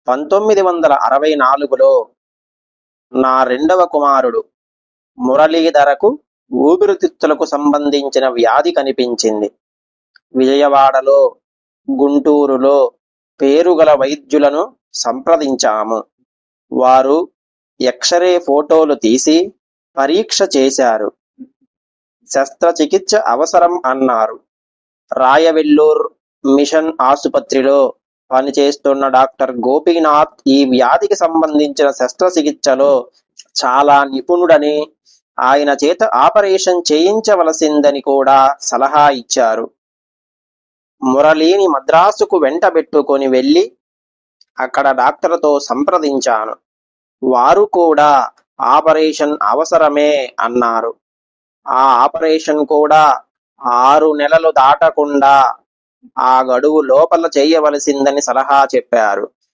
1964లో నా రెండవ కుమారుడు మురళీధరకు ఊపిరితిత్తులకు సంబంధించిన వ్యాధి కనిపించింది. విజయవాడలో, గుంటూరులో పేరుగల వైద్యులను సంప్రదించాము. వారు ఎక్స్రే ఫోటోలు తీసి పరీక్ష చేశారు. శస్త్రచికిత్స అవసరం అన్నారు. రాయవెల్లూర్ మిషన్ ఆసుపత్రిలో పనిచేస్తున్న డాక్టర్ గోపీనాథ్ ఈ వ్యాధికి సంబంధించిన శస్త్రచికిత్సలో చాలా నిపుణుడని, ఆయన చేత ఆపరేషన్ చేయించవలసిందని కూడా సలహా ఇచ్చారు. మురళీని మద్రాసుకు వెంటబెట్టుకొని వెళ్ళి అక్కడ డాక్టర్తో సంప్రదించాను. వారు కూడా ఆపరేషన్ అవసరమే అన్నారు. ఆ ఆపరేషన్ కూడా 6 నెలలు దాటకుండా ఆ గడువు లోపల చేయవలసిందని సలహా చెప్పారు.